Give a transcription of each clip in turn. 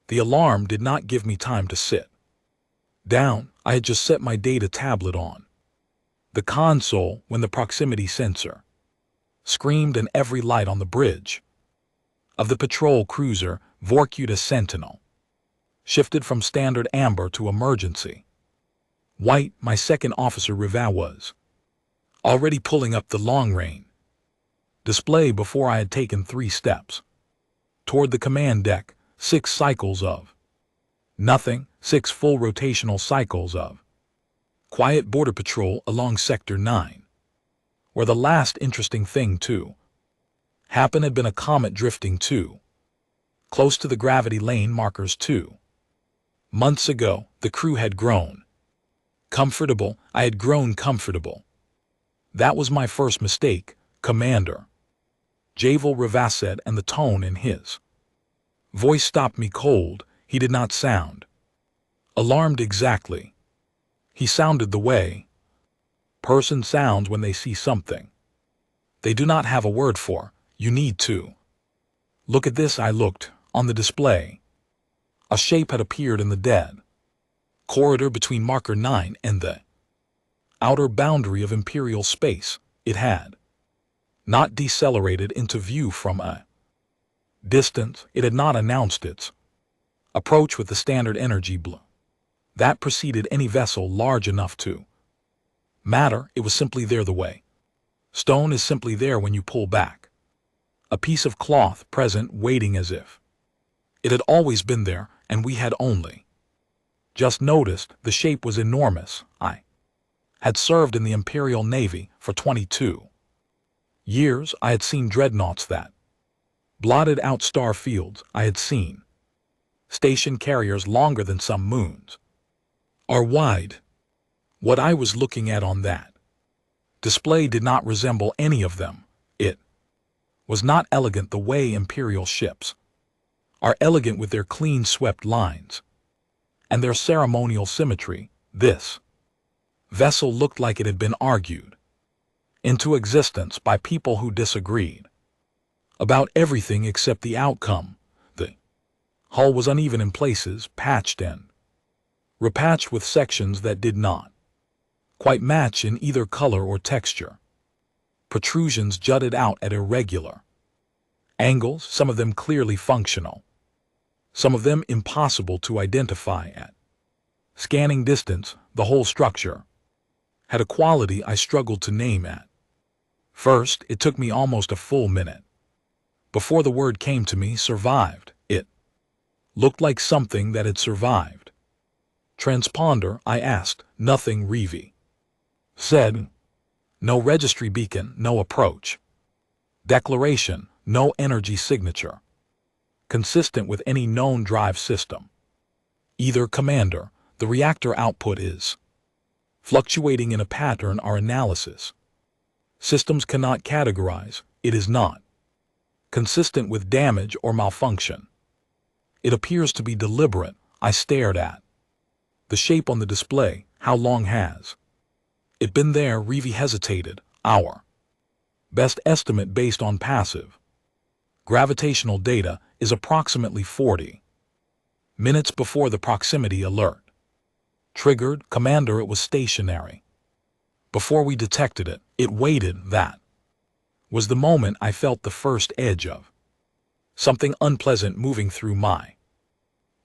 The alarm did not give me time to sit down. I had just set my data tablet on the console when the proximity sensor screamed, and every light on the bridge of the patrol cruiser Vorkuta Sentinel shifted from standard amber to emergency white. My second officer Riva was already pulling up the long-range display before I had taken 3 steps toward the command deck. 6 cycles of nothing, 6 full rotational cycles of quiet border patrol along Sector 9. Where the last interesting thing to happen had been a comet drifting too close to the gravity lane markers 2 months ago. The crew had grown comfortable. I had grown comfortable. That was my first mistake, Commander Javel Riva said, and the tone in his voice stopped me cold. He did not sound alarmed exactly. He sounded the way person sounds when they see something they do not have a word for. You need to look at this. I looked on the display. A shape had appeared in the dead corridor between marker 9 and the outer boundary of Imperial space. It had not decelerated into view from a distance. It had not announced its approach with the standard energy blue that preceded any vessel large enough to matter. It was simply there, the way stone is simply there when you pull back a piece of cloth, present, waiting, as if it had always been there and we had only just noticed. The shape was enormous. I had served in the Imperial Navy for 22 years. I had seen dreadnoughts that blotted out star fields. I had seen station carriers longer than some moons are wide. What I was looking at on that display did not resemble any of them. It was not elegant the way Imperial ships are elegant, with their clean swept lines and their ceremonial symmetry. This vessel looked like it had been argued into existence by people who disagreed about everything except the outcome. The hull was uneven in places, patched and repatched with sections that did not quite match in either color or texture. Protrusions jutted out at irregular angles, some of them clearly functional, some of them impossible to identify at scanning distance. The whole structure had a quality I struggled to name at first. It took me almost a full minute before the word came to me. Survived. It looked like something that had survived. Transponder, I asked. Nothing, Rivi said. No registry beacon, no approach declaration, no energy signature consistent with any known drive system. Either, Commander, the reactor output is fluctuating in a pattern our analysis systems cannot categorize. It is not consistent with damage or malfunction. It appears to be deliberate. I stared at the shape on the display. How long has it been there? Rivi hesitated. Our best estimate based on passive gravitational data is approximately 40 minutes before the proximity alert triggered. Commander, it was stationary before we detected it. It waited. That was the moment I felt the first edge of something unpleasant moving through my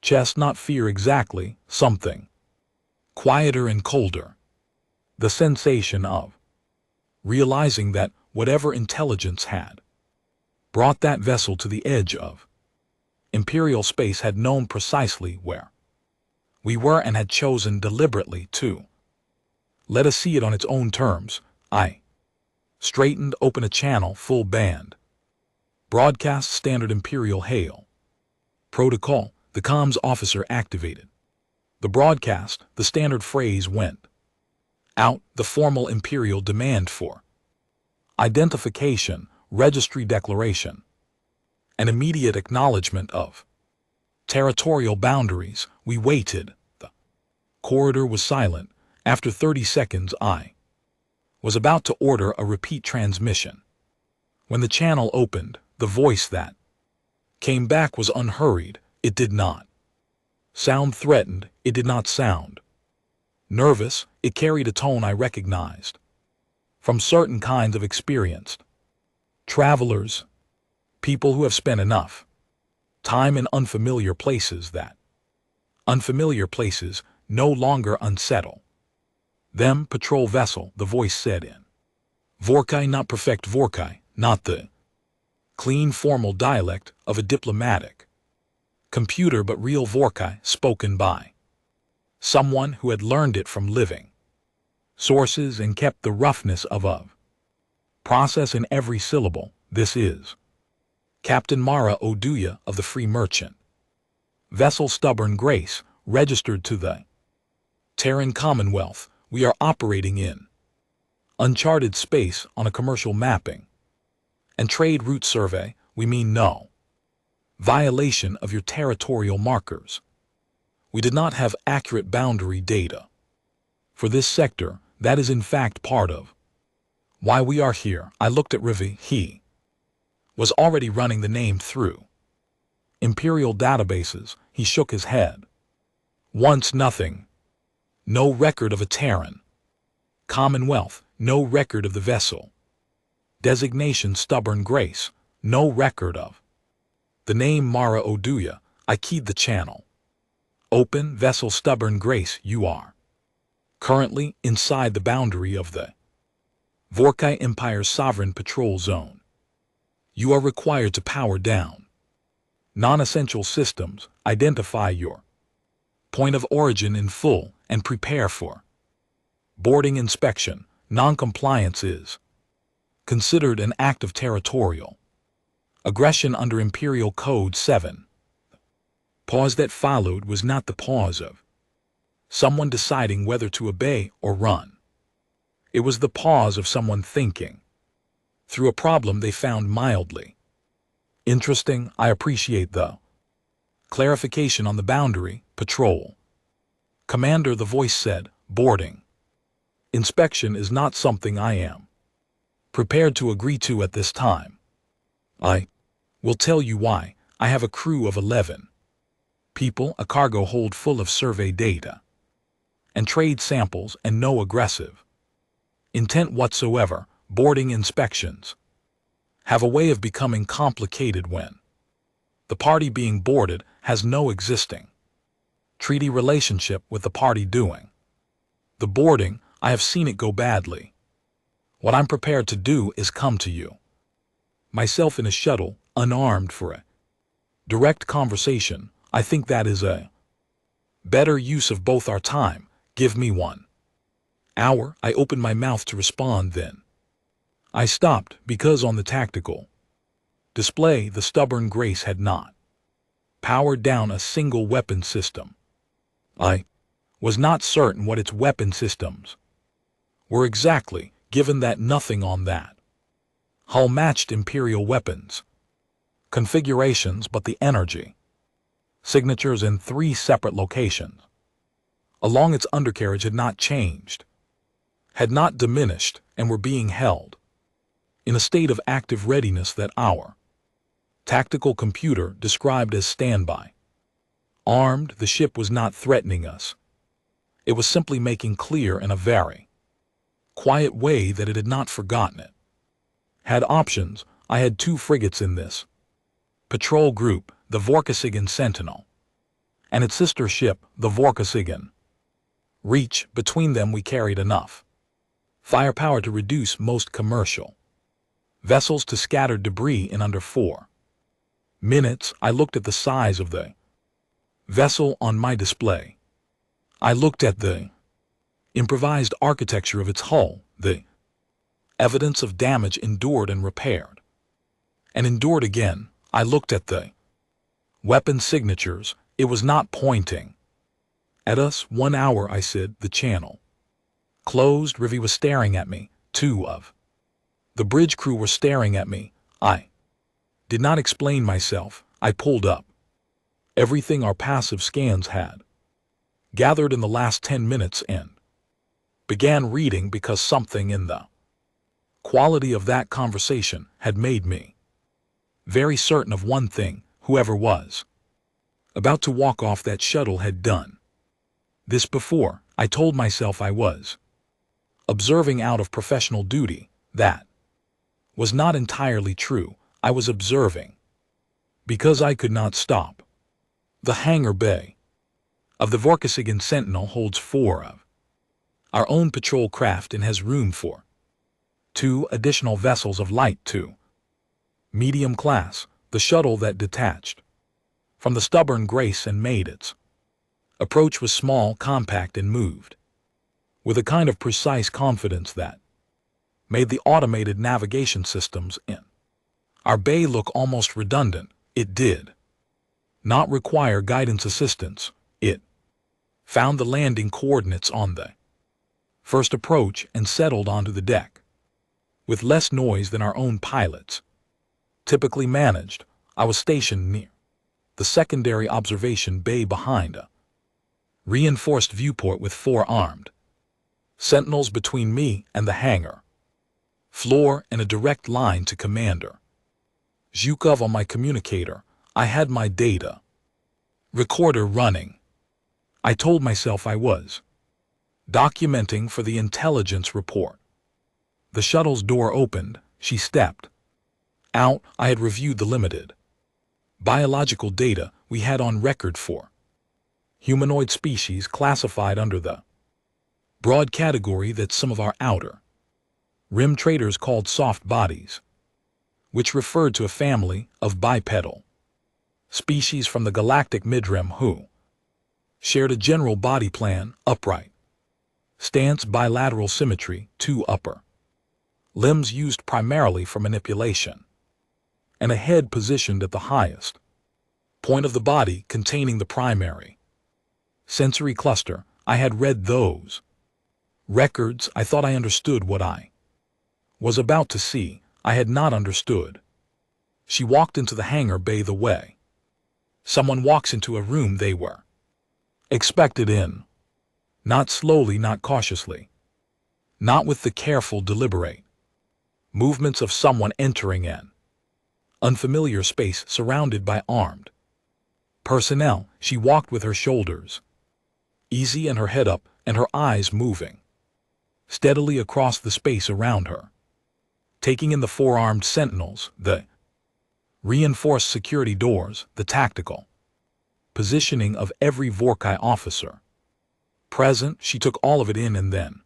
chest. Not fear exactly, something quieter and colder. The sensation of realizing that whatever intelligence had brought that vessel to the edge of Imperial space had known precisely where we were and had chosen deliberately to let us see it on its own terms. I straightened. Open a channel, full band broadcast, standard Imperial hail protocol. The comms officer activated the broadcast. The standard phrase went out. The formal Imperial demand for identification, registry declaration, and immediate acknowledgement of territorial boundaries. We waited. The corridor was silent. After 30 seconds, I was about to order a repeat transmission. When the channel opened, the voice that came back was unhurried. It did not Sound threatened, it did not sound. Nervous, it carried a tone I recognized. From certain kinds of experienced travelers, people who have spent enough time in unfamiliar places that unfamiliar places no longer unsettle them. Patrol vessel, the voice said in Vorkai, not perfect Vorkai, not the clean formal dialect of a diplomatic computer, but real Vorkai spoken by someone who had learned it from living sources and kept the roughness of process in every syllable. This is Captain Mara Oduya of the Free Merchant vessel Stubborn Grace, registered to the Terran Commonwealth. We are operating in uncharted space on a commercial mapping and trade route survey. We mean no violation of your territorial markers. We did not have accurate boundary data for this sector. That is in fact part of why we are here. I looked at Rivi. He was already running the name through Imperial databases. He shook his head. Once nothing. No record of a Terran Commonwealth. No record of the vessel designation Stubborn Grace. No record of the name Mara Oduya. I keyed the channel. Open vessel Stubborn Grace. You are currently inside the boundary of the Vorkai Empire's sovereign patrol zone. You are required to power down non-essential systems, identify your point of origin in full, and prepare for boarding inspection. Non-compliance is considered an act of territorial aggression under Imperial Code 7. Pause that followed was not the pause of someone deciding whether to obey or run. It was the pause of someone thinking through a problem they found mildly interesting. I appreciate the clarification on the boundary. Patrol Commander, the voice said. Boarding inspection is not something I am prepared to agree to at this time. I will tell you why. I have a crew of 11 people, a cargo hold full of survey data and trade samples, and no aggressive intent whatsoever. Boarding inspections have a way of becoming complicated when the party being boarded has no existing treaty relationship with the party doing the boarding. I have seen it go badly. What I'm prepared to do is come to you myself in a shuttle, unarmed, for a direct conversation. I think that is a better use of both our time. Give me 1 hour. I opened my mouth to respond, then I stopped because on the tactical display the Stubborn Grace had not powered down a single weapon system. I was not certain what its weapon systems were exactly, given that nothing on that hull matched Imperial weapons configurations, but the energy signatures in 3 separate locations along its undercarriage had not changed, had not diminished, and were being held in a state of active readiness that our tactical computer described as standby. Armed, the ship was not threatening us. It was simply making clear in a very quiet way that it had not forgotten it. Had options. I had 2 frigates in this patrol group, the Vorkasigan Sentinel and its sister ship, the Vorkasigan Reach. Between them we carried enough firepower to reduce most commercial vessels to scattered debris in under 4 minutes. I looked at the size of the vessel on my display. I looked at the improvised architecture of its hull, the evidence of damage endured and repaired, and endured again. I looked at the weapon signatures. It was not pointing at us. 1 hour, I said. The channel closed. Rivi was staring at me. 2 of the bridge crew were staring at me. I did not explain myself. I pulled up everything our passive scans had gathered in the last 10 minutes and began reading, because something in the quality of that conversation had made me very certain of one thing. Whoever was about to walk off that shuttle had done. This before, I told myself I was observing out of professional duty. That was not entirely true. I was observing because I could not stop. The hangar bay of the Vorkasigan Sentinel holds 4 of our own patrol craft and has room for 2 additional vessels of light 2. Medium class, the shuttle that detached from the stubborn Grace and made its approach was small, compact, and moved with a kind of precise confidence that made the automated navigation systems in our bay look almost redundant. It did not require guidance assistance. It found the landing coordinates on the first approach and settled onto the deck with less noise than our own pilots typically managed. I was stationed near the secondary observation bay behind a reinforced viewport with 4 armed sentinels between me and the hangar floor and a direct line to Commander Zhukov. On my communicator, I had my data recorder running. I told myself I was documenting for the intelligence report. The shuttle's door opened. She stepped out. I had reviewed the limited biological data we had on record for humanoid species classified under the broad category that some of our outer rim traders called soft bodies, which referred to a family of bipedal species from the galactic midrim who shared a general body plan: upright stance, bilateral symmetry, 2 upper limbs used primarily for manipulation, and a head positioned at the highest point of the body containing the primary sensory cluster. I had read those records. I thought I understood what I was about to see. I had not understood. She walked into the hangar bay the way someone walks into a room they were expected in. Not slowly, not cautiously, not with the careful, deliberate movements of someone entering an unfamiliar space surrounded by armed personnel. She walked with her shoulders easy and her head up and her eyes moving steadily across the space around her, taking in the 4 armed sentinels, the reinforced security doors, the tactical positioning of every Vorkai officer present. She took all of it in, and then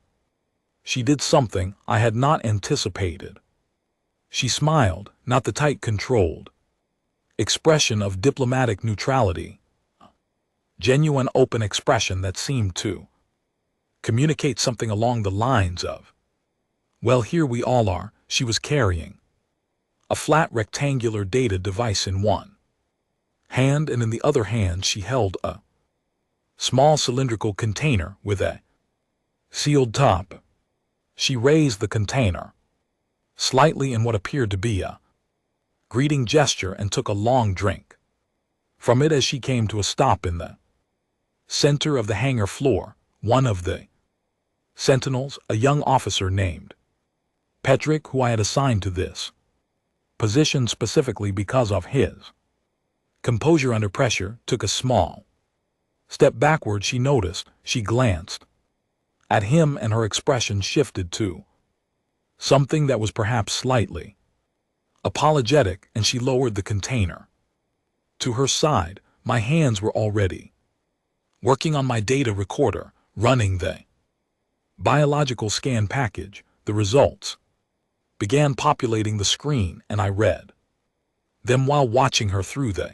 she did something I had not anticipated. She smiled, not the tight, controlled expression of diplomatic neutrality, genuine open expression that seemed to communicate something along the lines of, well, here we all are. She was carrying a flat rectangular data device in one hand, and in the other hand she held a small cylindrical container with a sealed top. She raised the container slightly in what appeared to be a greeting gesture and took a long drink from it as she came to a stop in the center of the hangar floor. One of the sentinels, a young officer named Petrick, who I had assigned to this position specifically because of his composure under pressure, took a small step backward. She noticed. She glanced at him and her expression shifted to something that was perhaps slightly apologetic, and she lowered the container to her side. My hands were already working on my data recorder, running the biological scan package. The results began populating the screen, and I read them while watching her through the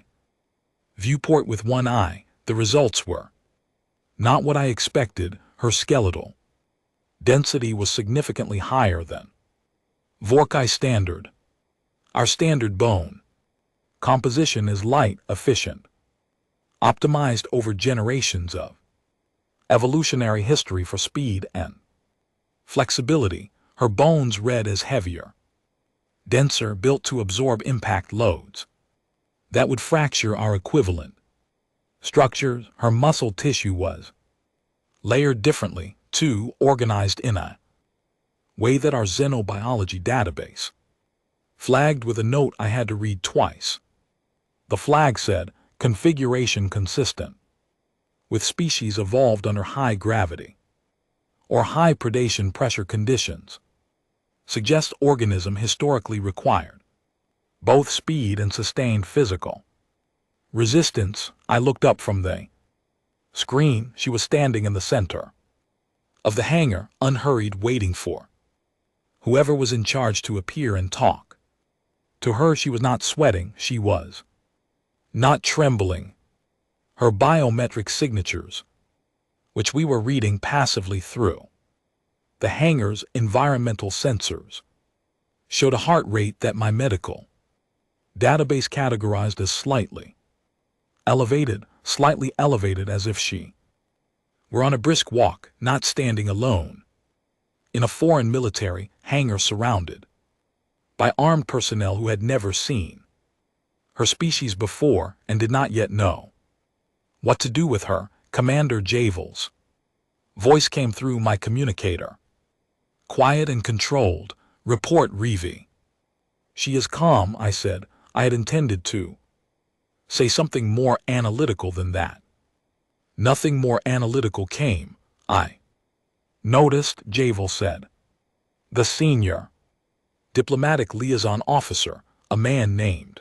viewport with one eye. The results were not what I expected. Her skeletal density was significantly higher than Vorkai standard. Our standard bone composition is light, efficient, optimized over generations of evolutionary history for speed and flexibility. Her bones read as heavier, denser, built to absorb impact loads that would fracture our equivalent structures. Her muscle tissue was layered differently, too, organized in a way that our xenobiology database flagged with a note I had to read twice. The flag said, Configuration consistent with species evolved under high gravity or high predation pressure conditions. Suggests organism historically required both speed and sustained physical resistance. I looked up from the screen. She was standing in the center of the hangar, unhurried, waiting for whoever was in charge to appear and talk. To her, she was not sweating, she was not trembling. Her biometric signatures, which we were reading passively through the hangar's environmental sensors, showed a heart rate that my medical database categorized as slightly elevated, as if she were on a brisk walk, not standing alone in a foreign military hangar surrounded by armed personnel who had never seen her species before and did not yet know what to do with her. Commander Javel's voice came through my communicator. Quiet and controlled. Report, Reeve. She is calm, I said. I had intended to say something more analytical than that. Nothing more analytical came. I noticed, Javel said. The senior diplomatic liaison officer, a man named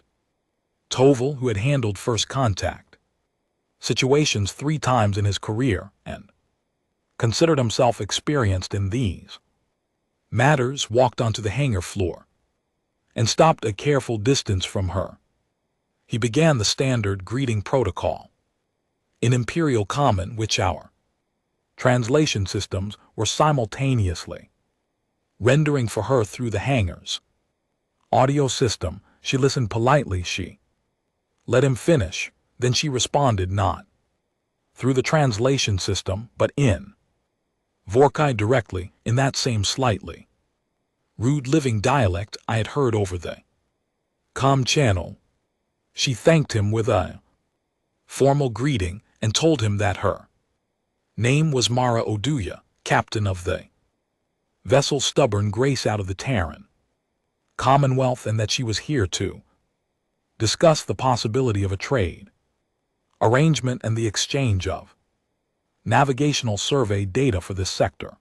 Tovel, who had handled first contact situations 3 times in his career and considered himself experienced in these matters, walked onto the hangar floor and stopped a careful distance from her. He began the standard greeting protocol in Imperial Common, which our translation systems were simultaneously rendering for her through the hangar's audio system. She listened politely. She let him finish. Then she responded, not through the translation system, but in Vorkai directly, in that same slightly rude living dialect I had heard over the comm channel. She thanked him with a formal greeting and told him that her name was Mara Oduya, captain of the vessel Stubborn Grace out of the Terran Commonwealth, and that she was here to discuss the possibility of a trade arrangement and the exchange of navigational survey data for this sector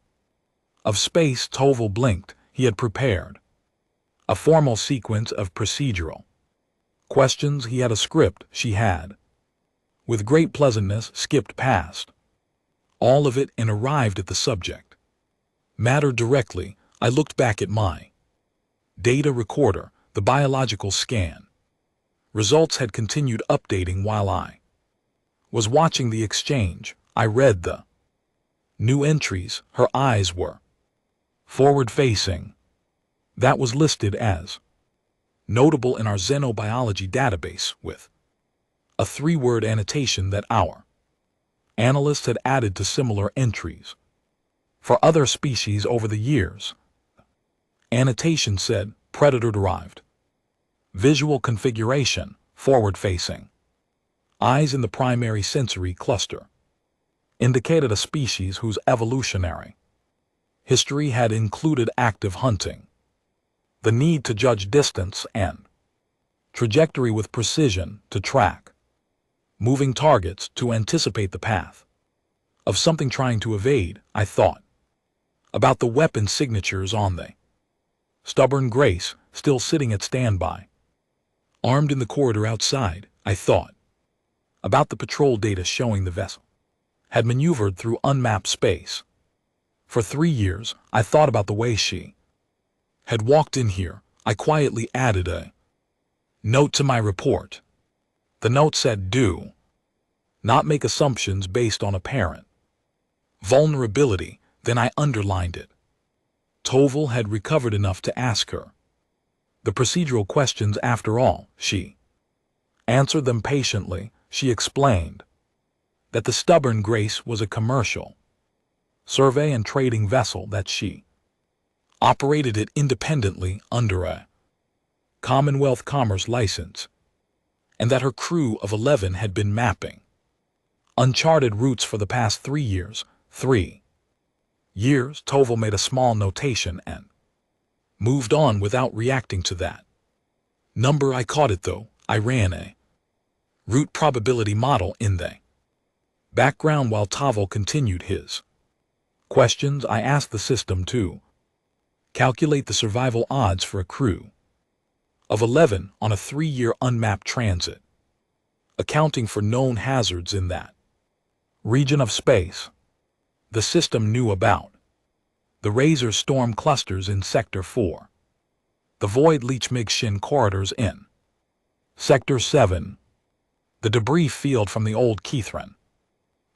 of space. Tovel blinked. He had prepared a formal sequence of procedural questions. He had a script. She had, with great pleasantness, skipped past all of it and arrived at the subject matter directly. I looked back at my data recorder. The biological scan results had continued updating while I was watching the exchange. I read the new entries. Her eyes were forward-facing. That was listed as notable in our xenobiology database, with a 3-word annotation that our analysts had added to similar entries for other species over the years. Annotation said, predator-derived visual configuration, forward-facing. Eyes in the primary sensory cluster indicated a species whose evolutionary history had included active hunting, the need to judge distance and trajectory with precision, to track moving targets, to anticipate the path of something trying to evade. I thought about the weapon signatures on the Stubborn Grace, still sitting at standby, armed in the corridor outside. I thought about the patrol data showing the vessel had maneuvered through unmapped space for 3 years. I thought about the way she had walked in here. I quietly added a note to my report. The note said, do not make assumptions based on apparent vulnerability. Then I underlined it. Tovel had recovered enough to ask her the procedural questions after all. She answered them patiently. She explained that the Stubborn Grace was a commercial survey and trading vessel, that she operated it independently under a Commonwealth Commerce license, and that her crew of 11 had been mapping uncharted routes for the past 3 years. 3 years. Tovel made a small notation and moved on without reacting to that number. I caught it though. I ran a root probability model in the background. While Tavo continued his questions, I asked the system to calculate the survival odds for a crew of 11 on a 3-year unmapped transit, accounting for known hazards in that region of space. The system knew about the Razor storm clusters in Sector 4, the Void Leech Migshin corridors in Sector 7, the debris field from the old Kethran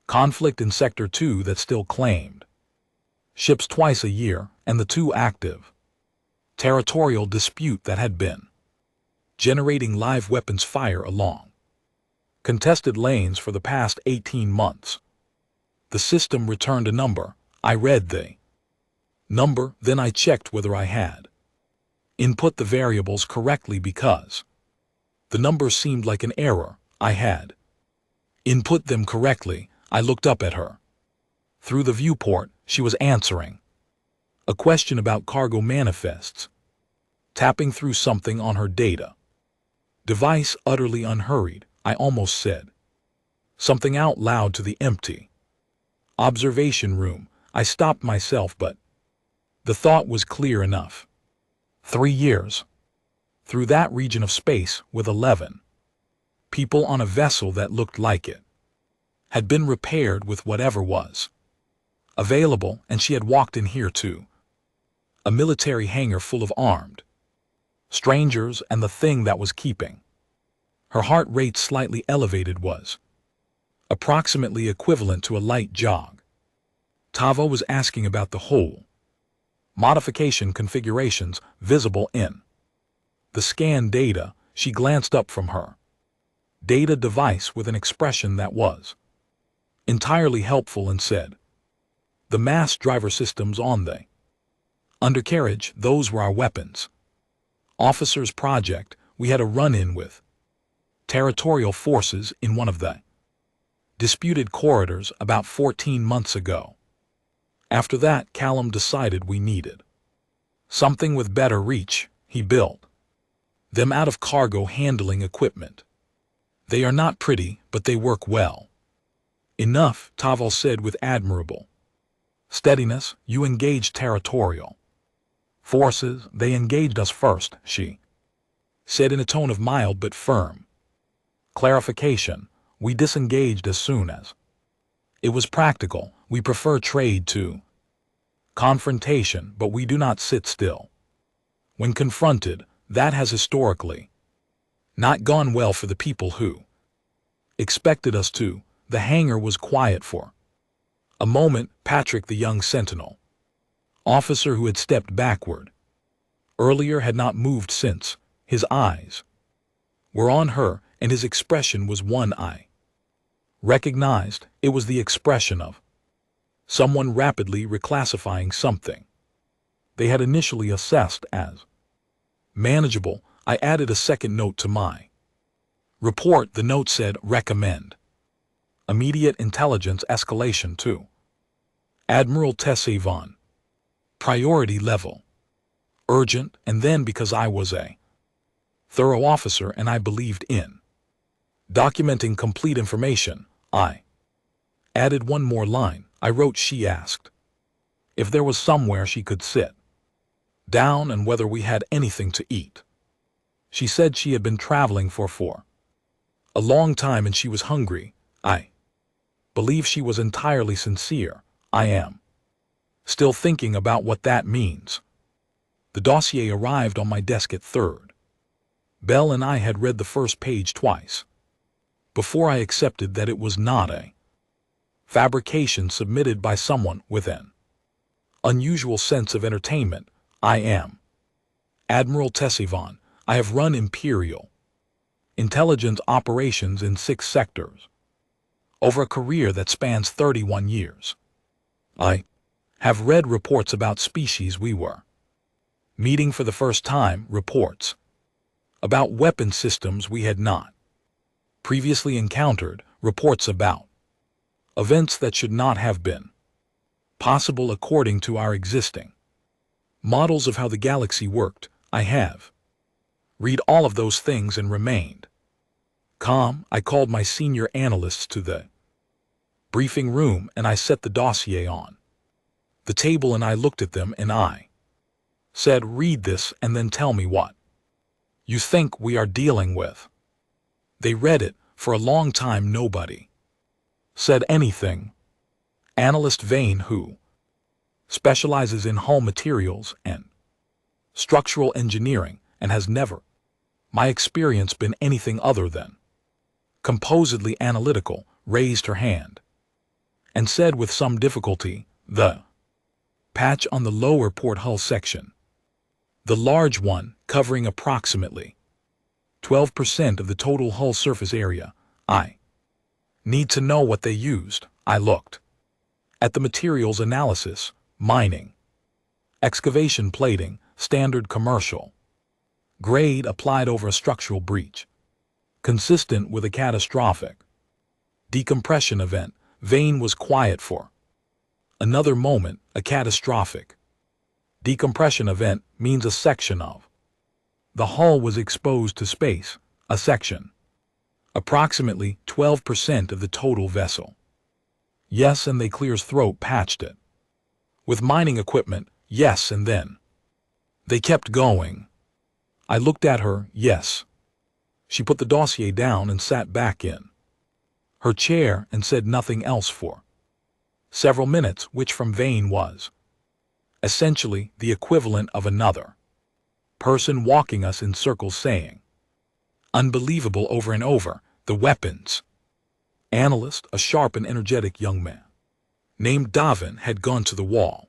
conflict in Sector 2 that still claimed ships twice a year, and the 2 active territorial dispute that had been generating live weapons fire along contested lanes for the past 18 months. The system returned a number. I read the number, then I checked whether I had input the variables correctly because the number seemed like an error. I had input them correctly. I looked up at her. Through the viewport, she was answering a question about cargo manifests, tapping through something on her data device, utterly unhurried. I almost said something out loud to the empty observation room. I stopped myself, but the thought was clear enough. 3 years through that region of space with 11 people on a vessel that looked like it had been repaired with whatever was available, and she had walked in here to a military hangar full of armed strangers, and the thing that was keeping her heart rate slightly elevated was approximately equivalent to a light jog. Tavo was asking about the whole modification configurations visible in the scan data. She glanced up from her data device with an expression that was entirely helpful and said, "The mass driver systems on the undercarriage, those were our weapons officer's project. We had a run-in with territorial forces in one of the disputed corridors about 14 months ago. After that, Callum decided we needed something with better reach. He built them out of cargo handling equipment. They are not pretty, but they work well enough," Taval said with admirable steadiness. "You engaged territorial forces. They engaged us first," she said in a tone of mild but firm clarification. "We disengaged as soon as it was practical. We prefer trade to confrontation, but we do not sit still when confronted. That has historically not gone well for the people who expected us to." The hangar was quiet for a moment. Patrick, the young sentinel officer who had stepped backward earlier, had not moved since. His eyes were on her, and his expression was one I recognized. It was the expression of someone rapidly reclassifying something they had initially assessed as manageable. I added a second note to my report. The note said, "Recommend immediate intelligence escalation to Admiral Tessavon. Priority level urgent." And then, because I was a thorough officer and I believed in documenting complete information, I added one more line. I wrote, "She asked if there was somewhere she could sit down and whether we had anything to eat. She said she had been traveling for a long time and she was hungry." I believe she was entirely sincere. I am still thinking about what that means. The dossier arrived on my desk at 3rd. Bell and I had read the first page twice before I accepted that it was not a fabrication submitted by someone with an unusual sense of entertainment. "I am Admiral Tessavon. I have run Imperial intelligence operations in 6 sectors over a career that spans 31 years. I have read reports about species we were meeting for the first time, reports about weapon systems we had not previously encountered, reports about events that should not have been possible according to our existing models of how the galaxy worked. I have read all of those things and remained Calm, I called my senior analysts to the briefing room and I set the dossier on the table and I looked at them and I said, read this and then tell me what you think we are dealing with. They read it. For a long time nobody said anything. Analyst Vane, who specializes in hull materials and structural engineering and has never, my experience, been anything other than composedly analytical, raised her hand and said with some difficulty, the patch on the lower port hull section, the large one covering approximately 12% of the total hull surface area, I need to know what they used. I looked at the materials analysis, mining, excavation plating, standard commercial grade applied over a structural breach, consistent with a catastrophic decompression event. Vane was quiet for another moment. A catastrophic decompression event means a section of the hull was exposed to space, a section, approximately 12% of the total vessel. Yes, and they clears throat patched it with mining equipment. Yes, and then they kept going. I looked at her. Yes. She put the dossier down and sat back in her chair and said nothing else for several minutes, which from Vane was essentially the equivalent of another person walking us in circles saying unbelievable over and over. The weapons analyst, a sharp and energetic young man named Davin, had gone to the wall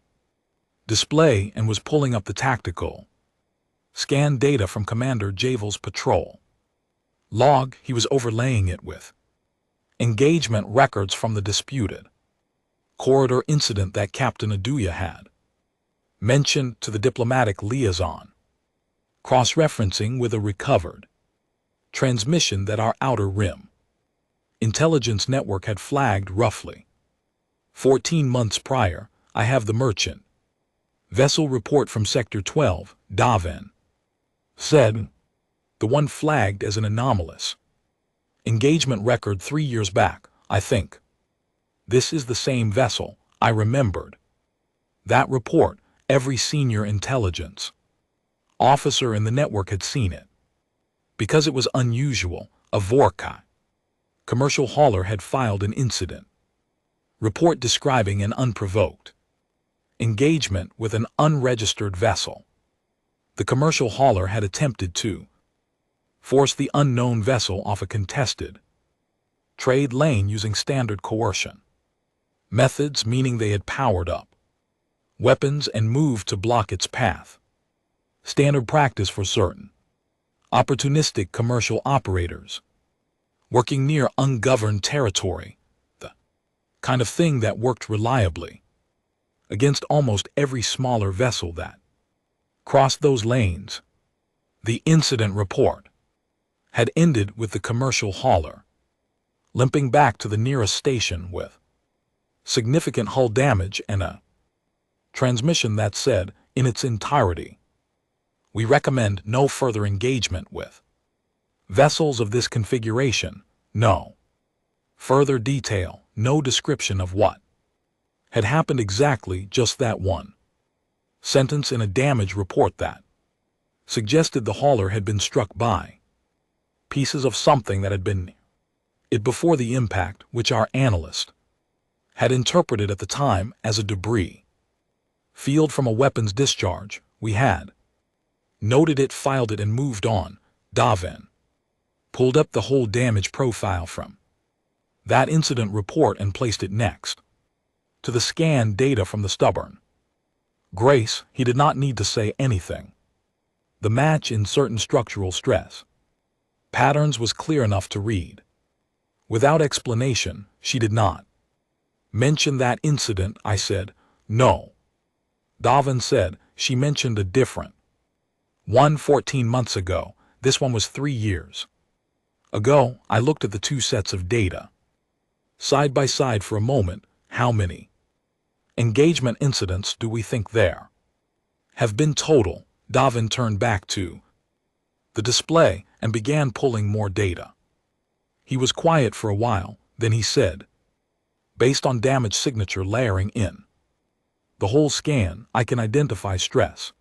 display and was pulling up the tactical scan data from Commander Javel's patrol log. He was overlaying it with engagement records from the disputed corridor incident that Captain Aduya had mentioned to the diplomatic liaison, cross-referencing with a recovered transmission that our outer rim intelligence network had flagged roughly 14 months prior. I have the merchant vessel report from Sector 12, Davin said, the one flagged as an anomalous engagement record 3 years back. I think this is the same vessel. I remembered that report. Every senior intelligence officer in the network had seen it. Because it was unusual, a Vorkai commercial hauler had filed an incident report describing an unprovoked engagement with an unregistered vessel. The commercial hauler had attempted to force the unknown vessel off a contested trade lane using standard coercion methods, meaning they had powered up weapons and moved to block its path. Standard practice for certain opportunistic commercial operators working near ungoverned territory, the kind of thing that worked reliably against almost every smaller vessel that crossed those lanes. The incident report had ended with the commercial hauler limping back to the nearest station with significant hull damage and a transmission that said, in its entirety, we recommend no further engagement with vessels of this configuration. No further detail, no description of what had happened exactly, just that one sentence in a damage report that suggested the hauler had been struck by pieces of something that had been it before the impact, which our analyst had interpreted at the time as a debris field from a weapons discharge. We had noted it, filed it, and moved on. Davin pulled up the whole damage profile from that incident report and placed it next to the scan data from the stubborn Grace. He did not need to say anything. The match in certain structural stress patterns was clear enough to read. Without explanation, she did not mention that incident. I said, no. Davin said, she mentioned a different one 14 months ago. This one was 3 years ago. I looked at the two sets of data side by side for a moment. How many engagement incidents do we think there have been total? Davin turned back to the display and began pulling more data. He was quiet for a while, then he said, based on damage signature layering in the whole scan, I can identify stress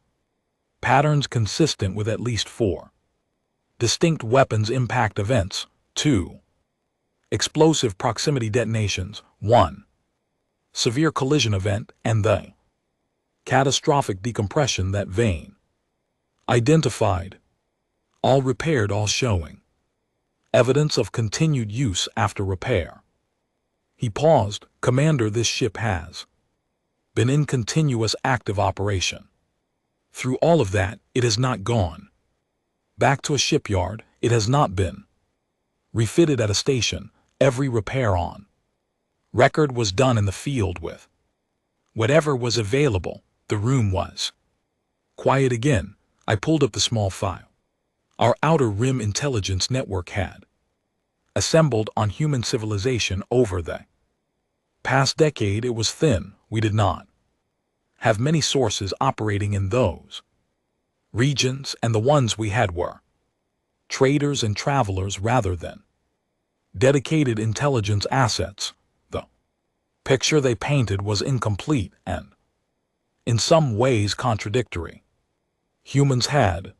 patterns consistent with at least 4 distinct weapons impact events, 2 explosive proximity detonations, 1 severe collision event, and the catastrophic decompression that Vane identified, all repaired, all showing evidence of continued use after repair. He paused. Commander, this ship has been in continuous active operation. Through all of that, it has not gone back to a shipyard. It has not been refitted at a station. Every repair on record was done in the field with whatever was available. The room was quiet again. I pulled up the small file our Outer Rim Intelligence Network had assembled on human civilization over the past decade. It was thin. We did not have many sources operating in those regions, and the ones we had were traders and travelers rather than dedicated intelligence assets. The picture they painted was incomplete and, in some ways, contradictory. Humans had,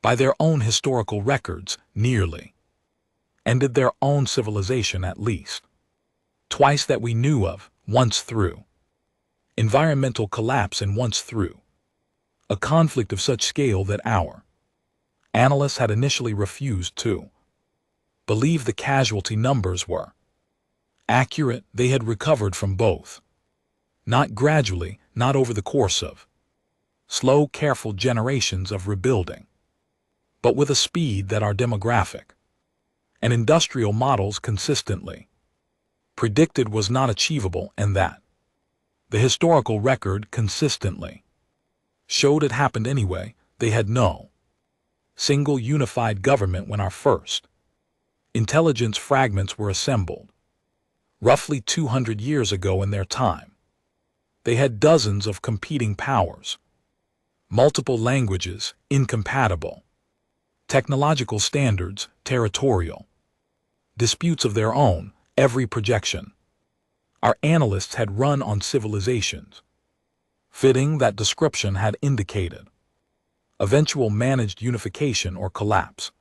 by their own historical records, nearly ended their own civilization at least twice that we knew of, once through environmental collapse and once through a conflict of such scale that our analysts had initially refused to believe the casualty numbers were accurate. They had recovered from both, not gradually, not over the course of slow, careful generations of rebuilding, but with a speed that our demographic and industrial models consistently predicted was not achievable, and that the historical record consistently showed it happened anyway. They had no single unified government when our first intelligence fragments were assembled, roughly 200 years ago. In their time, they had dozens of competing powers, multiple languages, incompatible technological standards, territorial disputes of their own. Every projection our analysts had run on civilizations fitting that description had indicated eventual managed unification or collapse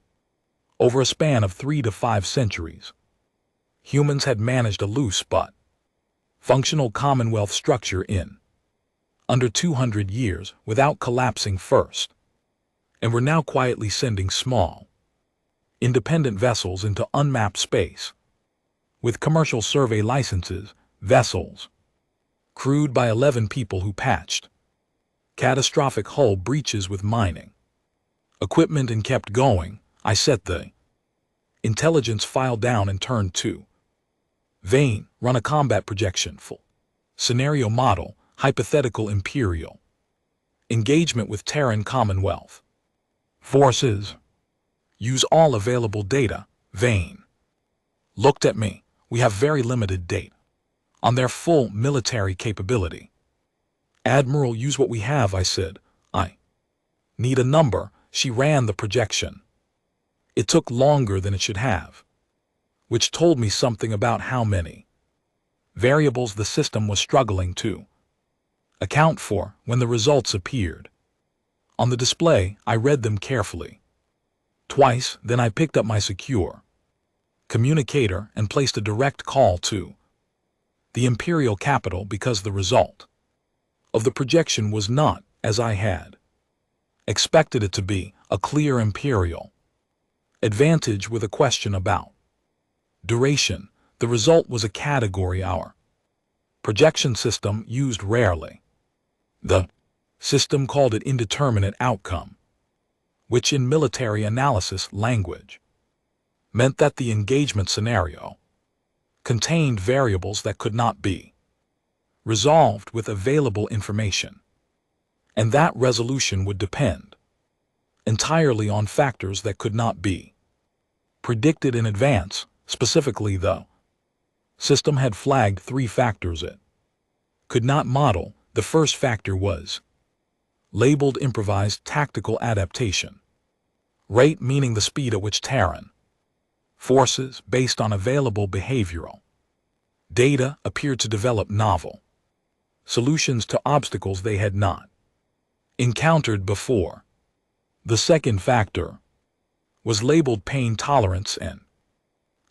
over a span of 3 to 5 centuries. Humans had managed a loose but functional commonwealth structure in under 200 years without collapsing first, and were now quietly sending small, independent vessels into unmapped space with commercial survey licenses, vessels crewed by 11 people who patched catastrophic hull breaches with mining equipment and kept going. I set the intelligence file down and turned to Vane. Run a combat projection, full scenario model, hypothetical imperial engagement with Terran Commonwealth forces. Use all available data. Vane looked at me. We have very limited data on their full military capability. Admiral, use what we have, I said. I need a number. She ran the projection. It took longer than it should have, which told me something about how many variables the system was struggling to account for. When the results appeared on the display, I read them carefully twice, then I picked up my secure communicator and placed a direct call to the imperial capital, because the result of the projection was not, as I had expected it to be, a clear imperial advantage with a question about duration. The result was a category our projection system used rarely. The system called it indeterminate outcome, which in military analysis language meant that the engagement scenario contained variables that could not be resolved with available information, and that resolution would depend entirely on factors that could not be predicted in advance. Specifically, the system had flagged 3 factors it could not model. The first factor was labeled improvised tactical adaptation rate, meaning the speed at which Terran Forces based on available behavioral data appeared to develop novel solutions to obstacles they had not encountered before. The second factor was labeled pain tolerance and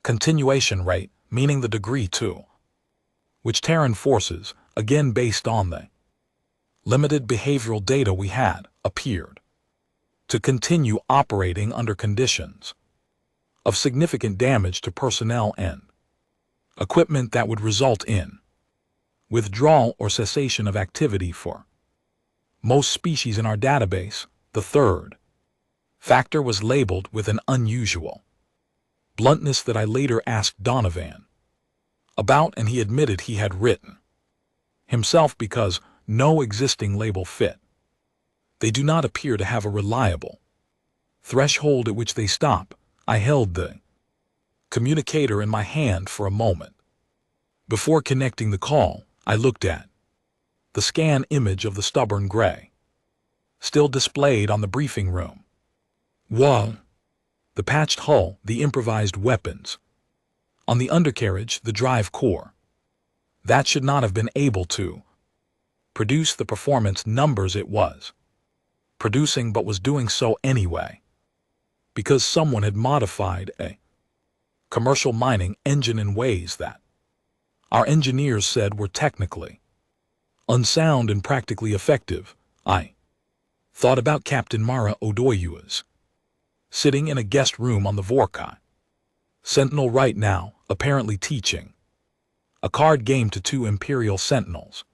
continuation rate, meaning the degree to which Terran forces, again based on the limited behavioral data we had, appeared to continue operating under conditions of significant damage to personnel and equipment that would result in withdrawal or cessation of activity for most species in our database. The third factor was labeled with an unusual bluntness that I later asked Donovan about, and he admitted he had written himself because no existing label fit. They do not appear to have a reliable threshold at which they stop. I held the communicator in my hand for a moment. Before connecting the call, I looked at the scan image of the stubborn gray, still displayed on the briefing room wall. The patched hull, the improvised weapons. On the undercarriage, the drive core. That should not have been able to produce the performance numbers it was producing, but was doing so anyway, because someone had modified a commercial mining engine in ways that our engineers said were technically unsound and practically effective. I thought about Captain Mara Odoyua's sitting in a guest room on the Vorkai Sentinel right now, apparently teaching a card game to two Imperial Sentinels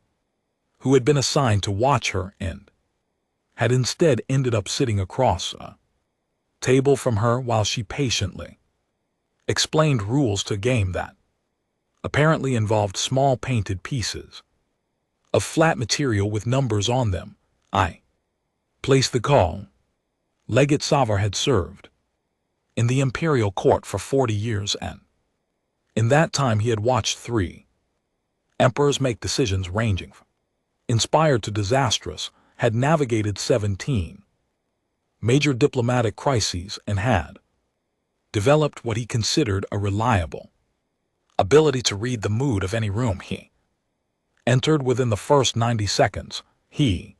who had been assigned to watch her and had instead ended up sitting across a table from her while she patiently explained rules to a game that apparently involved small painted pieces of flat material with numbers on them. I placed the call. Legate Savar had served in the Imperial Court for 40 years, and in that time he had watched 3 emperors make decisions ranging from inspired to disastrous, had navigated 17 major diplomatic crises, and had developed what he considered a reliable ability to read the mood of any room he entered within the first 90 seconds. He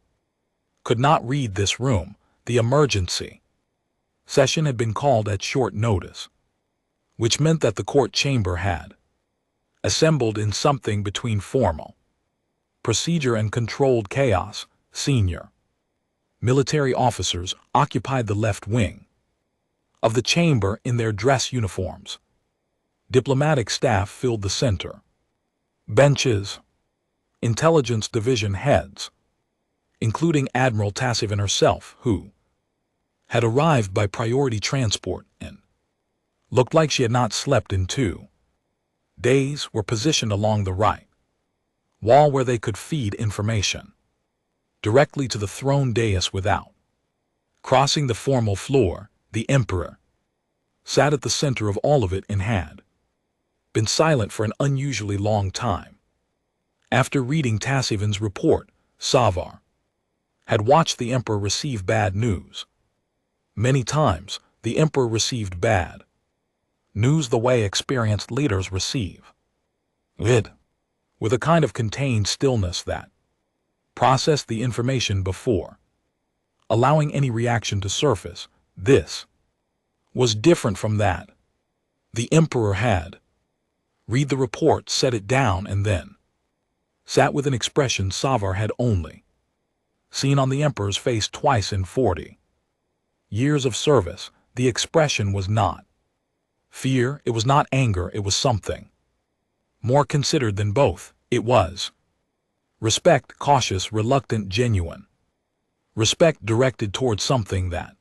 could not read this room. The emergency session had been called at short notice, which meant that the court chamber had assembled in something between formal procedure and controlled chaos. Senior military officers occupied the left wing of the chamber in their dress uniforms. Diplomatic staff filled the center benches. Intelligence division heads, including Admiral Tassivin herself, who had arrived by priority transport and looked like she had not slept in 2 days, were positioned along the right wall where they could feed information directly to the throne dais without crossing the formal floor. The Emperor sat at the center of all of it and had been silent for an unusually long time. After reading Tassivin's report, Savar had watched the Emperor receive bad news. Many times, the Emperor received bad news the way experienced leaders receive it, with a kind of contained stillness that processed the information before allowing any reaction to surface. This was different from that. The Emperor had read the report, set it down, and then sat with an expression Savar had only seen on the Emperor's face twice in 40 years of service. The expression was not fear, it was not anger, it was something more considered than both. It was respect, cautious, reluctant, genuine. Respect directed towards something that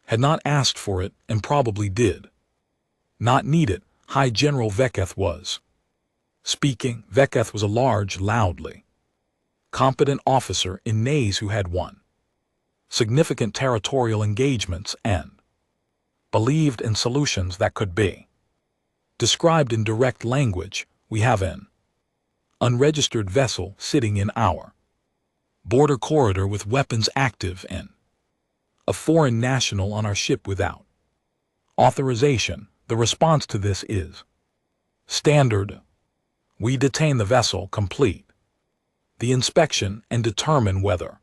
had not asked for it and probably did not need it. High General Veketh was speaking. Veketh was a large, loudly competent officer in Nays who had won significant territorial engagements and believed in solutions that could be described in direct language. We have an unregistered vessel sitting in our border corridor with weapons active and a foreign national on our ship without authorization. The response to this is standard. We detain the vessel, complete the inspection, and determine whether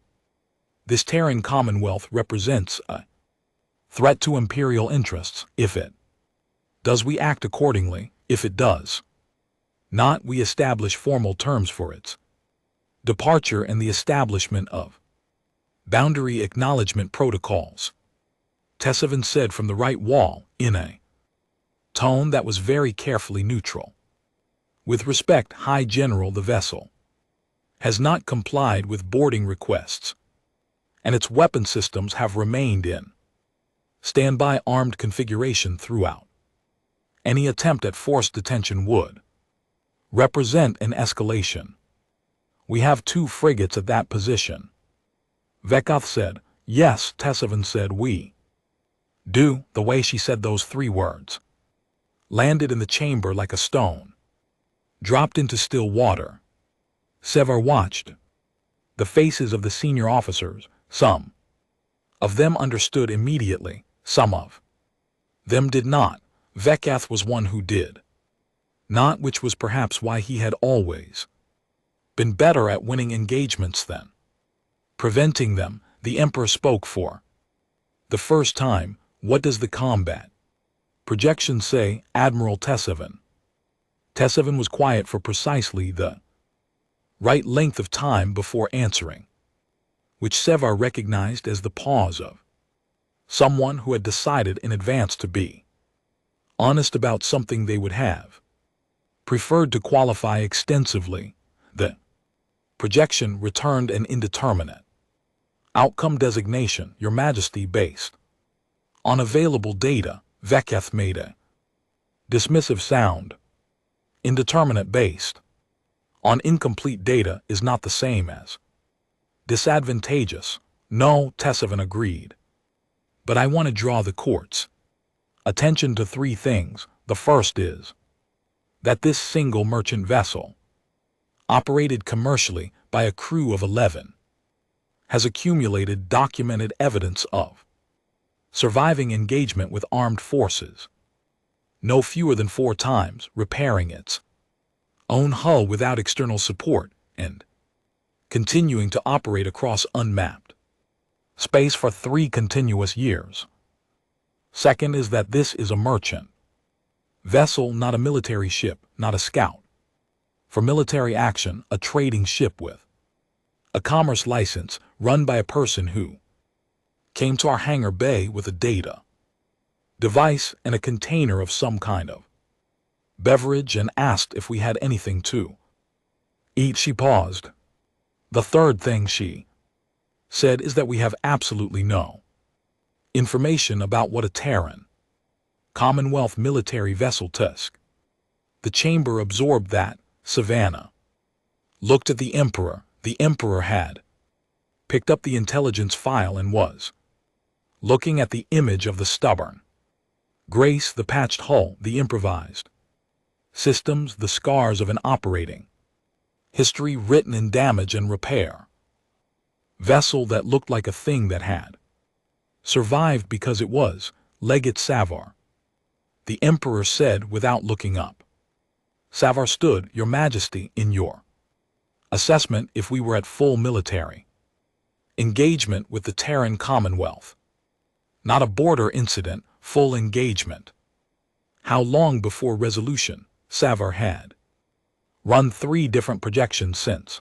this Terran Commonwealth represents a threat to imperial interests. If it does, we act accordingly. If it does not, we establish formal terms for its departure and the establishment of boundary acknowledgement protocols. Tessevin said from the right wall, in a tone that was very carefully neutral. With respect, High General, the vessel has not complied with boarding requests, and its weapon systems have remained in standby armed configuration throughout. Any attempt at forced detention would represent an escalation. We have 2 frigates at that position. Vekath said. Yes, Tessevin said. We do. The way she said those 3 words landed in the chamber like a stone dropped into still water. Sevar watched the faces of the senior officers. Some of them understood immediately, some of them did not. Vekath was one who did not, which was perhaps why he had always been better at winning engagements than preventing them. The Emperor spoke for the first time. What does the combat projection say, Admiral Tessevin? Tessevin was quiet for precisely the right length of time before answering, which Sevar recognized as the pause of someone who had decided in advance to be honest about something they would have preferred to qualify extensively. The projection returned an indeterminate outcome designation, Your Majesty, based on available data. Vekath made a dismissive sound. Indeterminate based on incomplete data is not the same as disadvantageous. No, Tessevin agreed. But I want to draw the court's attention to 3 things. The first is that this single merchant vessel, operated commercially by a crew of 11, has accumulated documented evidence of surviving engagement with armed forces, no fewer than 4 times, repairing its own hull without external support, and continuing to operate across unmapped space for 3 continuous years. Second is that this is a merchant vessel, not a military ship, not a scout for military action, a trading ship with a commerce license run by a person who came to our hangar bay with a data device and a container of some kind of beverage and asked if we had anything to eat. She paused. The third thing she said is that we have absolutely no information about what a Terran Commonwealth military vessel Tusk. The chamber absorbed that. Savannah looked at the Emperor. The Emperor had picked up the intelligence file and was looking at the image of the stubborn grace, the patched hull, the improvised systems, the scars of an operating history written in damage and repair. Vessel that looked like a thing that had survived because it was Legate Savar. The Emperor said without looking up. Savar stood. Your Majesty, in your assessment, if we were at full military engagement with the Terran Commonwealth, not a border incident, full engagement, how long before resolution? Savar had run 3 different projections since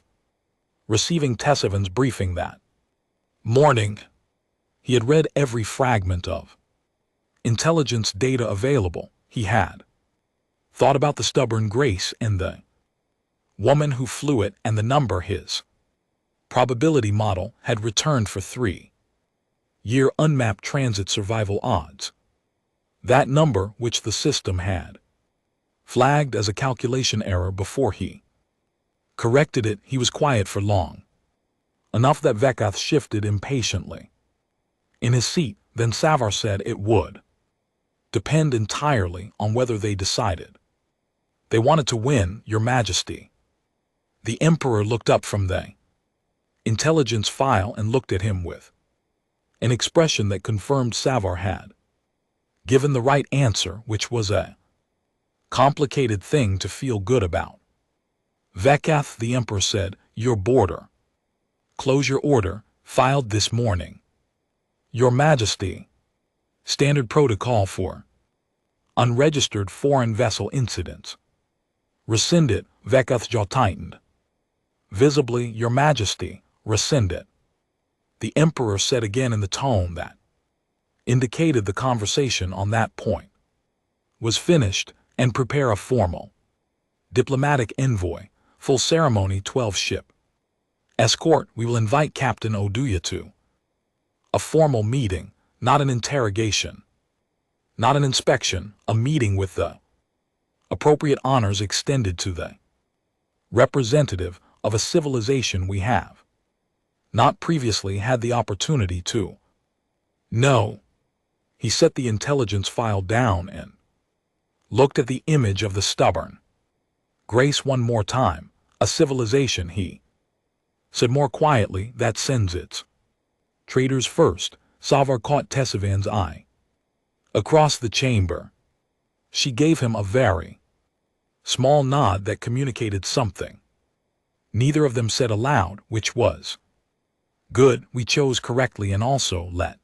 receiving Tessevin's briefing that morning. He had read every fragment of intelligence data available. He had thought about the stubborn grace and the woman who flew it, and the number his probability model had returned for 3-year unmapped transit survival odds. That number, which the system had flagged as a calculation error before he corrected it. He was quiet for long enough that Vekath shifted impatiently in his seat. Then Savar said it would depend entirely on whether they decided they wanted to win, Your Majesty. The Emperor looked up from the intelligence file and looked at him with an expression that confirmed Savar had given the right answer, which was a complicated thing to feel good about. Vekath, the emperor, said, "Your border. Close your order, filed this morning. Your Majesty. Standard protocol for unregistered foreign vessel incidents. Rescind it." Vekath's jaw tightened. Visibly, "Your Majesty, rescind it," the emperor said again in the tone that indicated the conversation on that point was finished, and prepare a formal diplomatic envoy, full ceremony 12 ship escort. We will invite Captain Oduya to a formal meeting, not an interrogation, not an inspection, a meeting with the appropriate honors extended to the representative of a civilization we have not previously had the opportunity to know. He set the intelligence file down and looked at the image of the stubborn Grace one more time. "A civilization," he said more quietly, "that sends its traders first." Savar caught Tessavan's eye across the chamber. She gave him a very small nod that communicated something neither of them said aloud, which was, "Good, we chose correctly, and also let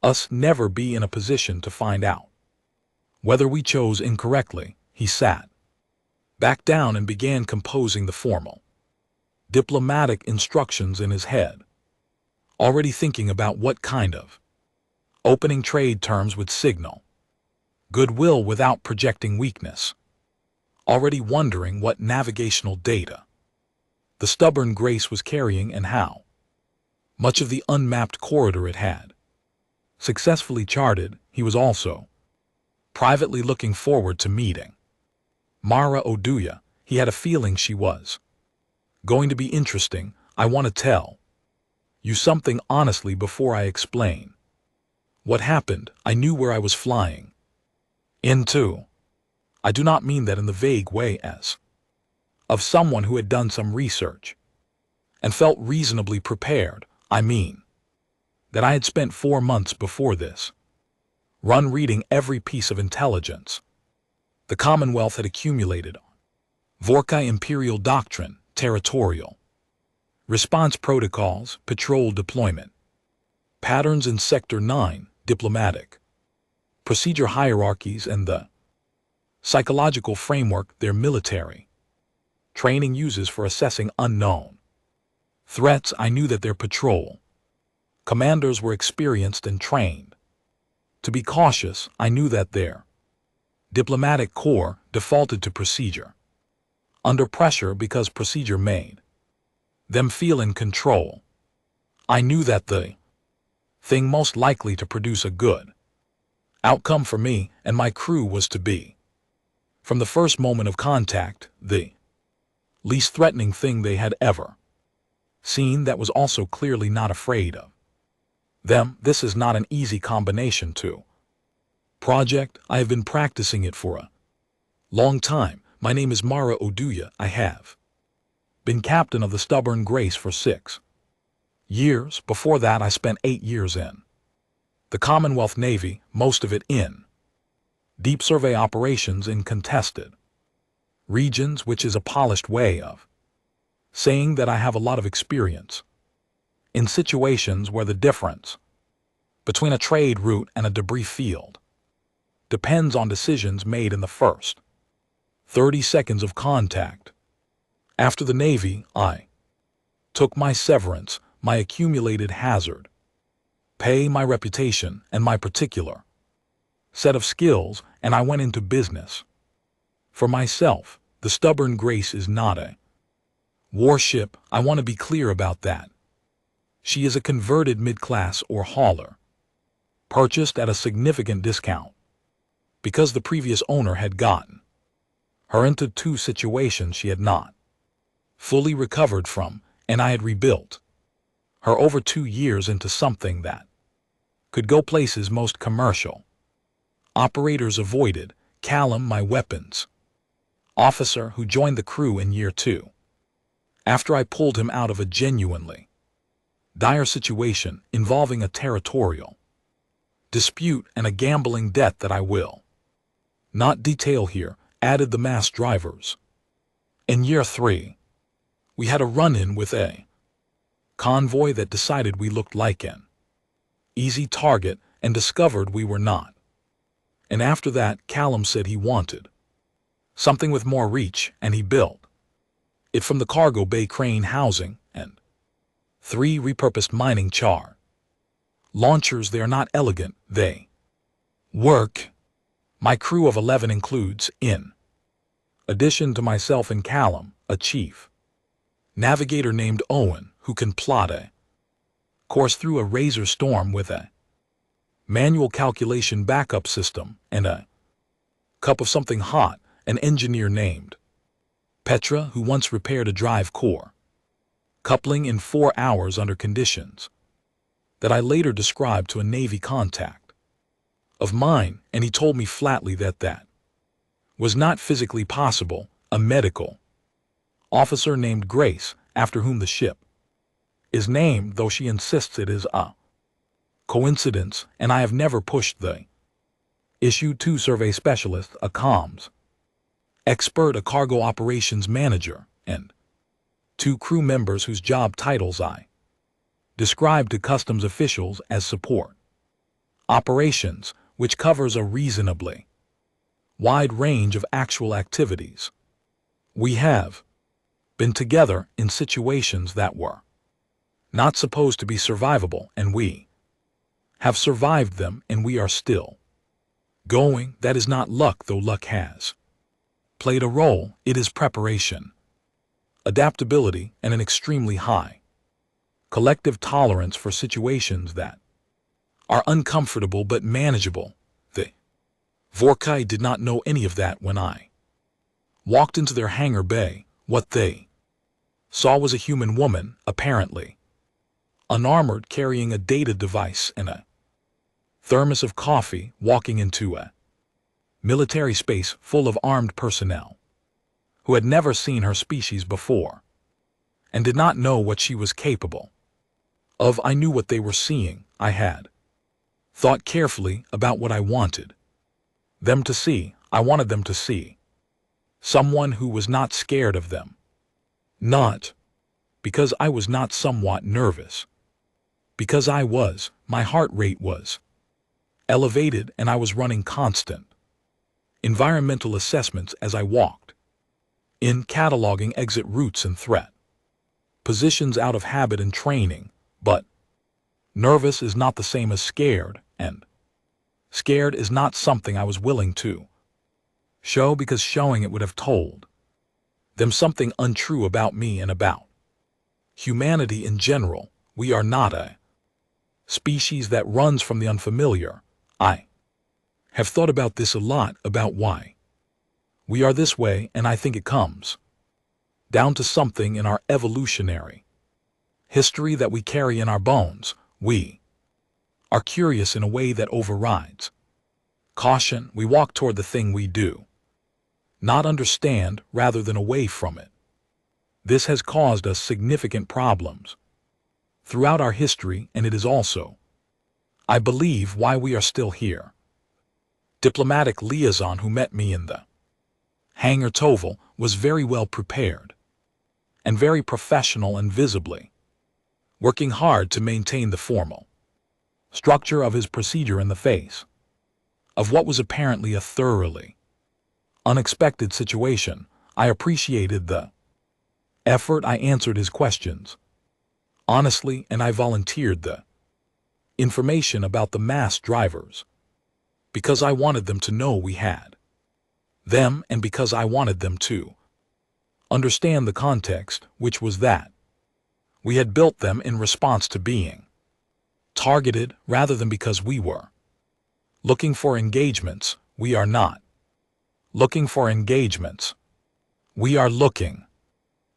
us never be in a position to find out whether we chose incorrectly." He sat back down and began composing the formal diplomatic instructions in his head, already thinking about what kind of opening trade terms would signal goodwill without projecting weakness, already wondering what navigational data the stubborn Grace was carrying and how much of the unmapped corridor it had successfully charted. He was also privately looking forward to meeting Mara Oduya. He had a feeling she was going to be interesting. "I want to tell you something honestly before I explain what happened. I knew where I was flying into. I do not mean that in the vague way as of someone who had done some research and felt reasonably prepared. I mean that I had spent 4 months before this run reading every piece of intelligence the Commonwealth had accumulated on Vorkai imperial doctrine, territorial response protocols, patrol deployment patterns in Sector 9, diplomatic procedure hierarchies, and the psychological framework their military training uses for assessing unknown threats. I knew that their patrol commanders were experienced and trained to be cautious. I knew that their diplomatic corps defaulted to procedure under pressure because procedure made them feel in control. I knew that the thing most likely to produce a good outcome for me and my crew was to be, from the first moment of contact, the least threatening thing they had ever seen that was also clearly not afraid of them. This is not an easy combination to project. I have been practicing it for a long time. My name is Mara Oduya. I have been captain of the stubborn Grace for 6 years. Before that, I spent 8 years in the Commonwealth Navy, most of it in deep survey operations in contested regions, which is a polished way of saying that I have a lot of experience in situations where the difference between a trade route and a debris field depends on decisions made in the first 30 seconds of contact. After the Navy, I took my severance, my accumulated hazard pay, my reputation, and my particular set of skills, and I went into business for myself. The stubborn Grace is not a warship. I want to be clear about that. She is a converted mid-class or hauler, purchased at a significant discount because the previous owner had gotten her into 2 situations she had not fully recovered from, and I had rebuilt her over 2 years into something that could go places most commercial operators avoided. Callum, my weapons officer, who joined the crew in year 2, after I pulled him out of a genuinely dire situation involving a territorial dispute, and a gambling debt that I will not detail here, added the mass drivers. In year 3, we had a run-in with a convoy that decided we looked like an easy target and discovered we were not. And after that, Callum said he wanted something with more reach, and he built it from the cargo bay crane housing and 3 repurposed mining char launchers. They are not elegant, they work. My crew of 11 includes, in addition to myself and Callum, a chief navigator named Owen, who can plot a course through a razor storm with a manual calculation backup system, and a cup of something hot, an engineer named Petra, who once repaired a drive core coupling in 4 hours under conditions that I later described to a Navy contact of mine, and he told me flatly that that was not physically possible. A medical officer named Grace, after whom the ship is named, though she insists it is a coincidence, and I have never pushed the issue. 2 survey specialists, a comms expert, a cargo operations manager, and 2 crew members whose job titles I described to customs officials as support operations, which covers a reasonably wide range of actual activities. We have been together in situations that were not supposed to be survivable, and we have survived them, and we are still going. That is not luck, though luck has played a role. It is preparation, adaptability, and an extremely high collective tolerance for situations that are uncomfortable but manageable. The Vorkai did not know any of that when I walked into their hangar bay. What they saw was a human woman, apparently unarmored, carrying a data device and a thermos of coffee, walking into a military space full of armed personnel who had never seen her species before and did not know what she was capable of. I knew what they were seeing. I had thought carefully about what I wanted them to see. I wanted them to see someone who was not scared of them. Not because I was not somewhat nervous. Because I was. My heart rate was elevated, and I was running constant environmental assessments as I walked in, cataloging exit routes and threat positions out of habit and training. But nervous is not the same as scared, and scared is not something I was willing to show, because showing it would have told them something untrue about me and about humanity in general. We are not a species that runs from the unfamiliar. I have thought about this a lot, about why we are this way, and I think it comes down to something in our evolutionary history that we carry in our bones. We are curious in a way that overrides caution. We walk toward the thing we do not understand rather than away from it. This has caused us significant problems throughout our history, and it is also, I believe, why we are still here. Diplomatic liaison who met me in the hangar Toval was very well prepared and very professional, and visibly working hard to maintain the formal structure of his procedure in the face of what was apparently a thoroughly unexpected situation. I appreciated the effort. I answered his questions honestly, and I volunteered the information about the mass drivers because I wanted them to know we had them, and because I wanted them to understand the context, which was that we had built them in response to being targeted rather than because we were looking for engagements. We are not looking for engagements. We are looking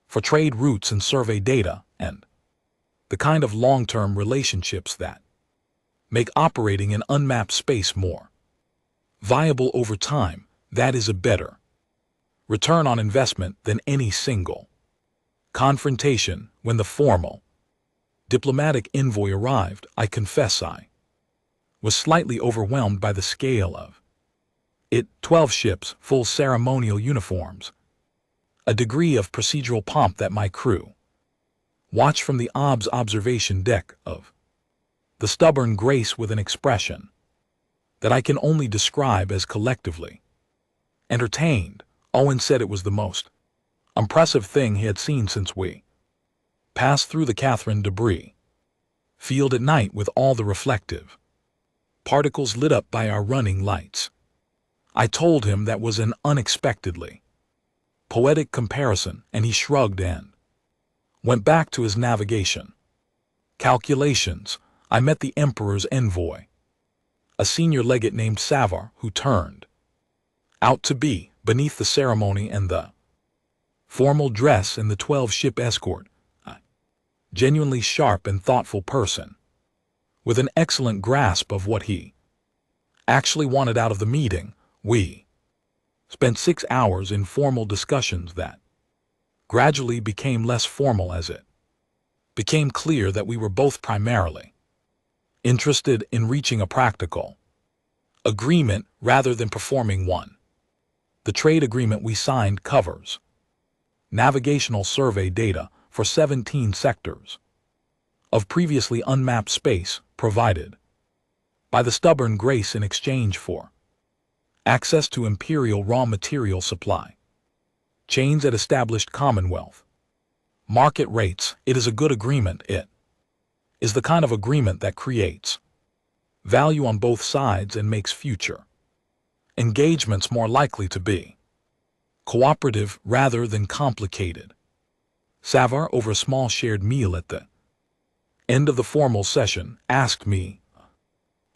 for trade routes and survey data, and the kind of long-term relationships that make operating in unmapped space more viable over time. That is a better return on investment than any single confrontation. When the formal diplomatic envoy arrived, I confess I was slightly overwhelmed by the scale of it. 12 ships, full ceremonial uniforms. A degree of procedural pomp that my crew watched from the observation deck of the stubborn grace with an expression that I can only describe as collectively entertained. Owen said it was the most impressive thing he had seen since we passed through the Catherine debris field at night with all the reflective particles lit up by our running lights. I told him that was an unexpectedly poetic comparison, and he shrugged and went back to his navigation calculations. I met the Emperor's envoy, a senior legate named Savar, who turned out to be, beneath the ceremony and the formal dress and the 12-ship escort, a genuinely sharp and thoughtful person, with an excellent grasp of what he actually wanted out of the meeting. We spent 6 hours in formal discussions that gradually became less formal as it became clear that we were both primarily interested in reaching a practical agreement rather than performing one. The trade agreement we signed covers navigational survey data for 17 sectors of previously unmapped space provided by the stubborn grace in exchange for access to imperial raw material supply chains at established Commonwealth market rates. It is a good agreement. It is the kind of agreement that creates value on both sides and makes future engagements more likely to be cooperative rather than complicated. Savar, over a small shared meal at the end of the formal session, asked me a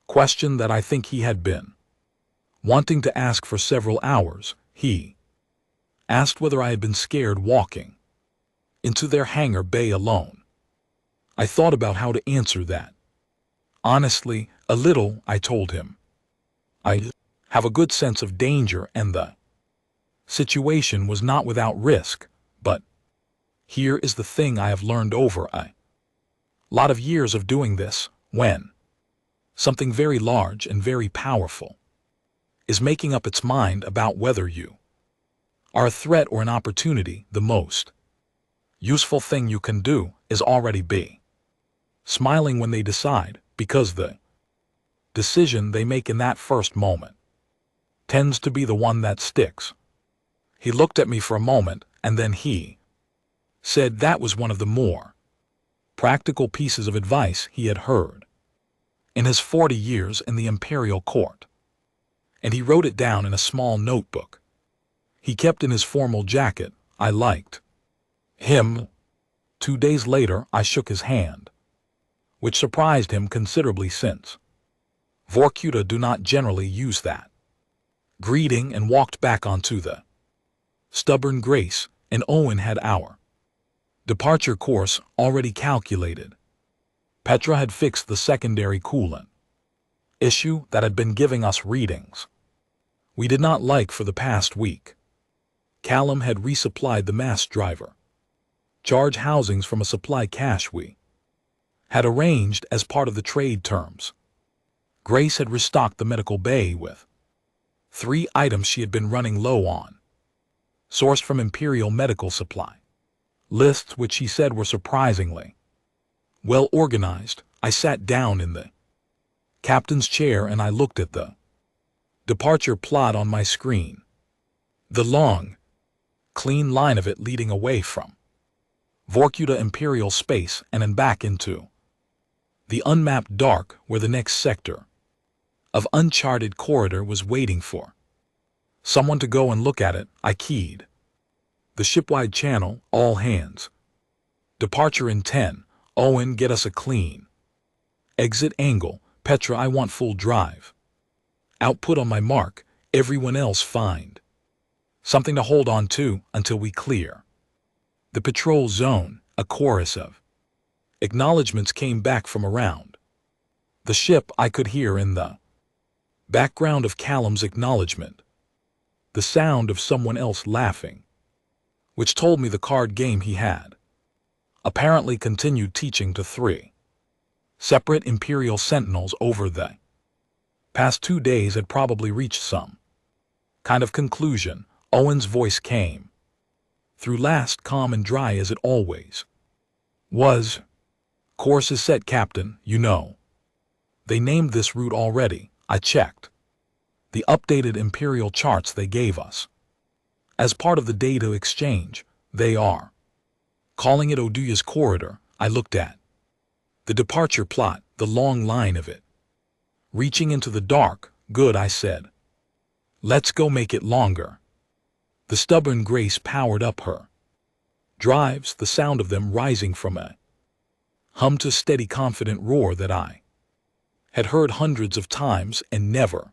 question that I think he had been wanting to ask for several hours. He asked whether I had been scared walking into their hangar bay alone. I thought about how to answer that. Honestly, a little, I told him. I have a good sense of danger, and the situation was not without risk, but here is the thing I have learned over a lot of years of doing this: when something very large and very powerful is making up its mind about whether you are a threat or an opportunity, the most useful thing you can do is already be smiling when they decide, because the decision they make in that first moment tends to be the one that sticks. He looked at me for a moment, and then he said that was one of the more practical pieces of advice he had heard in his 40 years in the imperial court, and he wrote it down in a small notebook he kept in his formal jacket. I liked him. 2 days later, I shook his hand, which surprised him considerably, since Vorkuta do not generally use that greeting, and walked back onto the stubborn grace, and Owen had our departure course already calculated. Petra had fixed the secondary coolant issue that had been giving us readings we did not like for the past week. Callum had resupplied the mass driver charge housings from a supply cache we had arranged as part of the trade terms. Grace had restocked the medical bay with 3 items she had been running low on, sourced from Imperial Medical Supply lists, which she said were surprisingly well organized. I sat down in the captain's chair and I looked at the departure plot on my screen, the long, clean line of it leading away from Vorkuta Imperial space and then back into the unmapped dark where the next sector of uncharted corridor was waiting for someone to go and look at it. I keyed the shipwide channel, all hands. Departure in 10. Owen, get us a clean exit angle. Petra, I want full drive output on my mark. Everyone else find something to hold on to until we clear the patrol zone. A chorus of acknowledgements came back from around the ship. I could hear in the background of Callum's acknowledgement the sound of someone else laughing, which told me the card game he had apparently continued teaching to 3 separate Imperial sentinels over the Past 2 days had probably reached some kind of conclusion. Owen's voice came through last, calm and dry as it always was. Course is set, Captain, you know. They named this route already. I checked the updated Imperial charts they gave us. As part of the data exchange, they are calling it Oduya's Corridor. I looked at the departure plot, the long line of it reaching into the dark. Good, I said. Let's go make it longer. The stubborn Grace powered up her drives, the sound of them rising from a hum to steady, confident roar that I had heard hundreds of times and never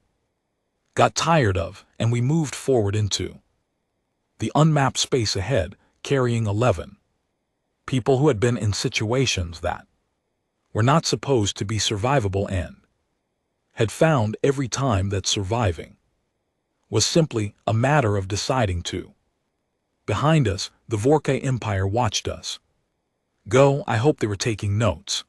got tired of, and we moved forward into the unmapped space ahead, carrying 11 people who had been in situations that were not supposed to be survivable and had found every time that surviving was simply a matter of deciding to. Behind us, the Vorka Empire watched us go. I hope they were taking notes.